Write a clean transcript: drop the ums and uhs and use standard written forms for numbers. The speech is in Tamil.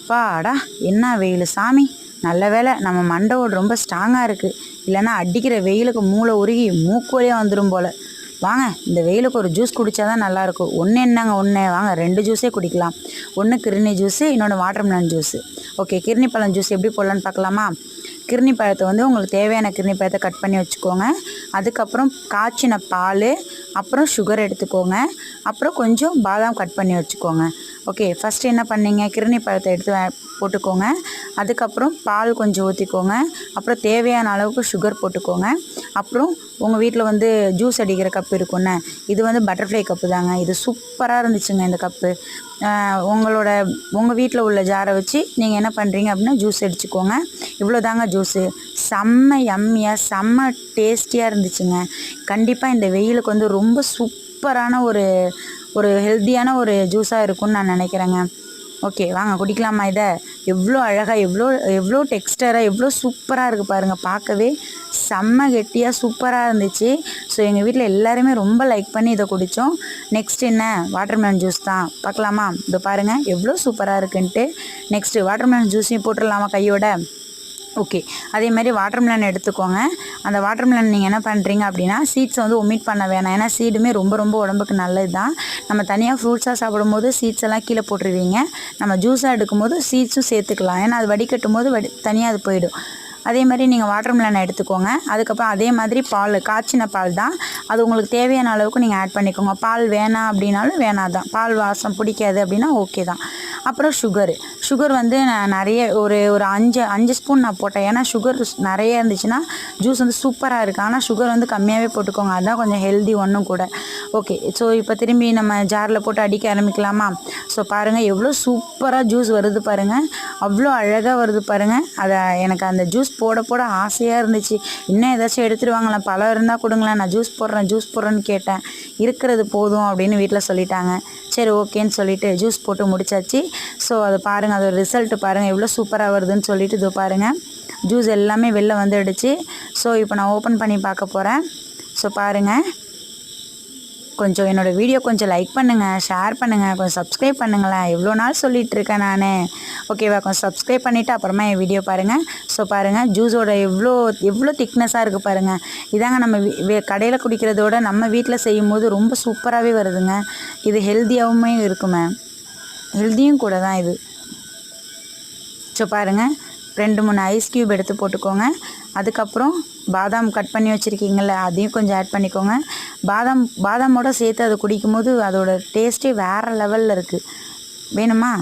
அப்பாடா என்ன வெயில் சாமி. நல்ல வேளை நம்ம மண்டவோடு ரொம்ப ஸ்ட்ராங்காக இருக்குது. இல்லைன்னா அடிக்கிற வெயிலுக்கு மூளை உருகி மூக்கு வழியாக வந்துடும் போல். வாங்க இந்த வெயிலுக்கு ஒரு ஜூஸ் குடித்தா தான் நல்லாயிருக்கும். ஒன்று என்னங்க ஒன்று, வாங்க 2 ஜூஸே குடிக்கலாம். ஒன்று கிர்னி ஜூஸு, இன்னொன்று வாட்டர்மெலன் ஜூஸு. ஓகே, கிர்னி பழம் ஜூஸ் எப்படி போடலான்னு பார்க்கலாமா? கிர்னி பழத்தை வந்து உங்களுக்கு தேவையான கிர்னி பழத்தை கட் பண்ணி வச்சுக்கோங்க. அதுக்கப்புறம் காய்ச்சின பால், அப்புறம் சுகர் எடுத்துக்கோங்க. அப்புறம் கொஞ்சம் பாதாம் கட் பண்ணி வச்சுக்கோங்க. ஓகே, ஃபஸ்ட்டு என்ன பண்ணீங்க, கிர்னி பழத்தை எடுத்து போட்டுக்கோங்க. அதுக்கப்புறம் பால் கொஞ்சம் ஊற்றிக்கோங்க. அப்புறம் தேவையான அளவுக்கு சுகர் போட்டுக்கோங்க. அப்புறம் உங்கள் வீட்டில் வந்து ஜூஸ் அடிக்கிற கப்பு இருக்குண்ணே, இது வந்து பட்டர்ஃப்ளை கப்பு தாங்க. இது சூப்பராக இருந்துச்சுங்க இந்த கப்பு. உங்கள் வீட்டில் உள்ள ஜாரை வச்சு நீங்கள் என்ன பண்ணுறீங்க அப்படின்னா ஜூஸ் அடிச்சுக்கோங்க. இவ்வளோ தாங்க ஜூஸு. செம்ம யம்மியாக செம்ம டேஸ்டியாக இருந்துச்சுங்க. கண்டிப்பாக இந்த வெயிலுக்கு வந்து ரொம்ப சூப்பரான ஒரு ஹெல்த்தியான ஒரு ஜூஸாக இருக்கும்னு நான் நினைக்கிறேங்க. ஓகே, வாங்க குடிக்கலாமா இதை? எவ்வளோ அழகாக, எவ்வளோ டெக்ஸ்டராக, எவ்வளோ சூப்பராக இருக்குது பாருங்கள். பார்க்கவே செம்ம கெட்டியாக சூப்பராக இருந்துச்சு. ஸோ எங்கள் வீட்டில் எல்லாருமே ரொம்ப லைக் பண்ணி இதை குடித்தோம். நெக்ஸ்ட் என்ன, வாட்டர்மெலன் ஜூஸ் தான். பார்க்கலாமா? இதை பாருங்கள் எவ்வளோ சூப்பராக இருக்குன்ட்டு. நெக்ஸ்ட்டு வாட்டர்மெலன் ஜூஸையும் போட்டுடலாமா கையோட? ஓகே, அதே மாதிரி வாட்டர்மெலன் எடுத்துக்கோங்க. அந்த வாட்டர்மெலன் நீங்கள் என்ன பண்ணுறீங்க அப்படின்னா சீட்ஸை வந்து ஒமிட் பண்ண வேணாம். ஏன்னா சீடுமே ரொம்ப உடம்புக்கு நல்லது தான். நம்ம தனியாக ஃப்ரூட்ஸாக சாப்பிடும்போது சீட்ஸ் எல்லாம் கீழே போட்டுருவீங்க. நம்ம ஜூஸாக எடுக்கும்போது சீட்ஸும் சேர்த்துக்கலாம். ஏன்னா அது வடிகட்டும் போது தனியாக அது போயிடும். அதே மாதிரி நீங்கள் வாட்டர்மெலனை எடுத்துக்கோங்க. அதுக்கப்புறம் அதே மாதிரி பால், காய்ச்சின பால் தான். அது உங்களுக்கு தேவையான அளவுக்கு நீங்கள் ஆட் பண்ணிக்கோங்க. பால் வேணாம் அப்படின்னாலும் வேணாதான். பால் வாசம் பிடிக்காது அப்படின்னா ஓகே தான். அப்புறம் சுகர் வந்து நான் நிறைய ஒரு 5 ஸ்பூன் நான் போட்டேன். ஏன்னா சுகர் நிறைய இருந்துச்சுன்னா ஜூஸ் வந்து சூப்பராக இருக்குது. ஆனால் சுகர் வந்து கம்மியாகவே போட்டுக்கோங்க. அதுதான் கொஞ்சம் ஹெல்தி ஒன்றும் கூட. ஓகே, ஸோ இப்போ திரும்பி நம்ம ஜாரில் போட்டு அடிக்க ஆரம்பிக்கலாமா? ஸோ பாருங்கள் எவ்வளோ சூப்பராக ஜூஸ் வருது பாருங்கள். அவ்வளோ அழகாக வருது பாருங்கள். எனக்கு அந்த ஜூஸ் போட ஆசையாக இருந்துச்சு. இன்னும் ஏதாச்சும் எடுத்துருவாங்களேன், பழம் இருந்தால் கொடுங்களேன், நான் ஜூஸ் போடுறேன்னு கேட்டேன். இருக்கிறது போதும் அப்படின்னு வீட்டில் சொல்லிட்டாங்க. சரி ஓகேன்னு சொல்லிவிட்டு ஜூஸ் போட்டு முடிச்சாச்சு. ஸோ அதை பாருங்கள், அதோட ரிசல்ட்டு பாருங்கள் எவ்வளோ சூப்பராக வருதுன்னு சொல்லிட்டு இதோ பாருங்கள் ஜூஸ் எல்லாமே வெளில வந்துடுச்சு. ஸோ இப்போ நான் ஓப்பன் பண்ணி பார்க்க போகிறேன். ஸோ பாருங்கள், கொஞ்சம் என்னோடய வீடியோ கொஞ்சம் லைக் பண்ணுங்கள், ஷேர் பண்ணுங்கள், கொஞ்சம் சப்ஸ்கிரைப் பண்ணுங்களேன். எவ்வளோ நாள் சொல்லிகிட்ருக்கேன் நான். ஓகேவா? கொஞ்சம் சப்ஸ்கிரைப் பண்ணிவிட்டு அப்புறமா என் வீடியோ பாருங்கள். ஸோ பாருங்கள் ஜூஸோட எவ்வளோ திக்னஸாக இருக்குது பாருங்கள். இதாங்க நம்ம கடையில் குடிக்கிறதோட நம்ம வீட்டில் செய்யும் போது ரொம்ப சூப்பராகவே வருதுங்க. இது ஹெல்த்தியாகவுமே இருக்குமே, ஹெல்த்தியும் கூட தான் இது. ஸோ பாருங்கள் 2-3 ஐஸ் க்யூப் எடுத்து போட்டுக்கோங்க. அதுக்கப்புறம் பாதாம் கட் பண்ணி வச்சுருக்கீங்கள, அதையும் கொஞ்சம் ஆட் பண்ணிக்கோங்க. பாதாமோடு சேர்த்து அதை குடிக்கும்போது அதோட டேஸ்ட்டே வேறு லெவலில் இருக்குது. வேணுமா?